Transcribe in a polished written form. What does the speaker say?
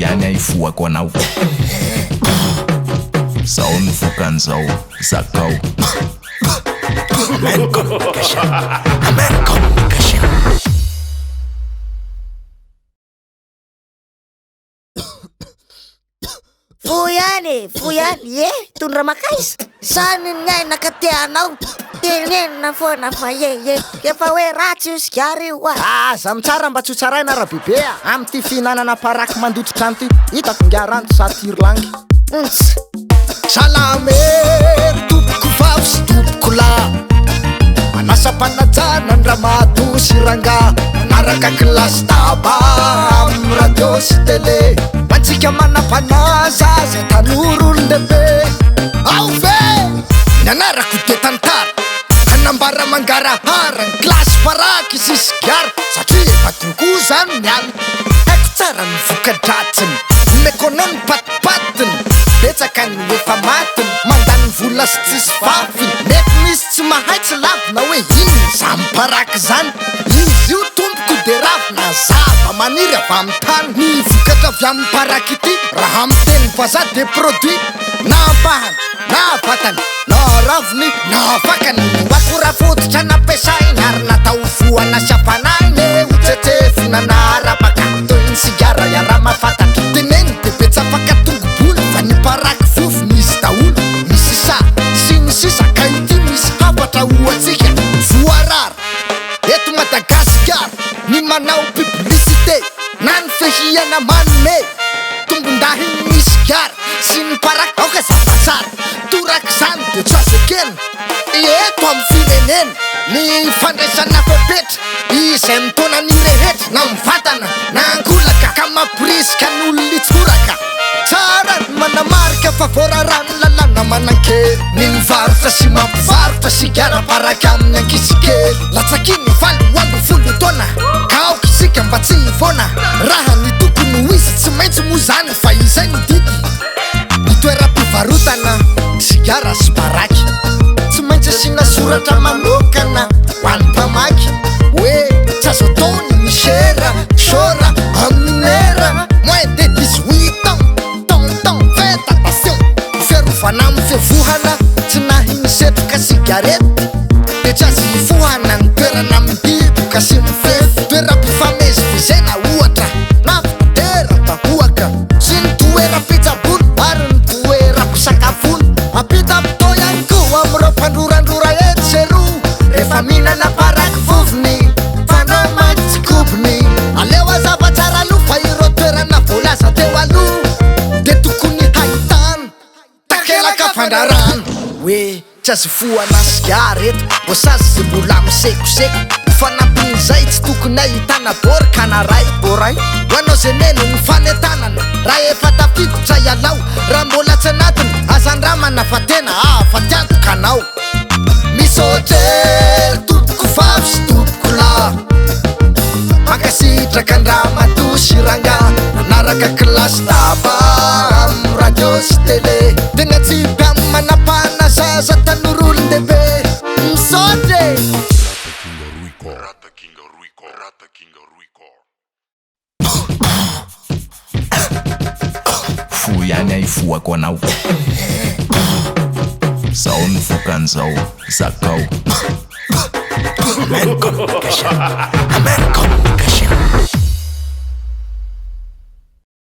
Fuyani haifuako anao zao ny vokan'izao zakao. Amen communication. Amen communication. Fuyani, tundra makais. Sanin ngay nakatianaw. Tingin na foana fa efa hoe ratsy io sigary io a. Za mitsara mba tsy ho tsaraina raha bebe am ty fihinanana paraky mandoto trano ty. Hitako ngiaranto sa tirlangy. Salamery tompoko vavy sy tompoko lahy, manasa-panajana ny Ramatoa sy Ranga, manaraka kilasy taba amin'ny radio sy tele, mantsika manam-panaza zay tan'olon-dehibe. Ao ve ny anarako de tantara anambara mangarahara ny kilasy paraky sy sigara, satria efa toko zany miala. Haiko tsara ny voka-dratsiny, mekonony patipatiny, betsaka ny efa matiny, mandany vola sy tsisy vaviny. Mety misy tsy mahay tsy lavina hoe iny za miparaky zany. Izy io tompoko de ravina zava maniry avy amin'ny tany. Ny vokatra avy amin'ny paraky ity raha amin'ny teny vazaha de produit na ampahany na vatany na raviny na vakany. Akora fototra nampiasainy ary natao voana sy hafanany. Hotsetsefona na arabaka toy ny sigara iara mahafantatry. Teneny de betsa afaka tongo-bolo fa ny paraky fofo misy daholo. Misy sa sy ny sisa ka ity misy hafatra hoatsika voarara. Eto Madagasikara ny manao publicité na ny fehiana manome tombon-dahiny ny sigara sy ny paraky. Aoka zava-tsara toraky zany de tsy azo ekena. Eto amin'ny firenena ny fandraisana fepetra izay mitona ny rehetra na mivatana na angolaka ka mampirisika ny olona itsoraka. Tsara ny manamarika fa voararany lalàna manan-kely ny mivarotra sy mampivarotra sigara paraky amin'ny ankizy-kely. Latsakiny valy 80 taona ka aoka isika mba tsy hivoana. Raha ny tokony ho izy tsy maintsy moa zany fa izay ny didy ny toeram-pivarotana sigara sy paraky. Tsy maintsy asina soratra manokana ho an'ny mpamaky hoe tsy azo atao ny misera sora amin'ny era moins de 18 ans. Tonton faites attention, fiarovana amin'ny fivohana tsy nahiny setroka sigarety de tsy azo hifohana ny toerana midiboka sy mifefy. Toeram-pifamezivezena ohatra na fitera-bahoaka sy ny toeram-pitsaboly ary ny toeram-pisakafoly. Apita pito ihany koa amin'ireo mpandrorandrora ety zero rehefa mihinana paraky vovony fanao maty tsy kobony. Aleo azava tsara aloha fa ireo toerana voalaza teo aloha de tokony hahitana takelaka fandrarana hoe tsy azo foana sigara eto. Voasazy ze mbola misekoseko fanampin'izay tsy tokony ahitana borika na ray boray. Ho anao zay meno ny fanetanana raha efa tafiditra ialao. Raha mbola tsy anatiny azandramana fa tena afatiako kanao. Misaotra tompoko vavy sy tompoko lahy, mankasitraka ny Ramatoa sy Ranga, manaraka kilasy taba amin'ny radio sy tele, tegna tsipy amin'ny manapana zaza tan'olon-dehibe. Misaotra Fuyani haifuako anao zao ny vokan'izao zakao. Amen communication. Amen communication.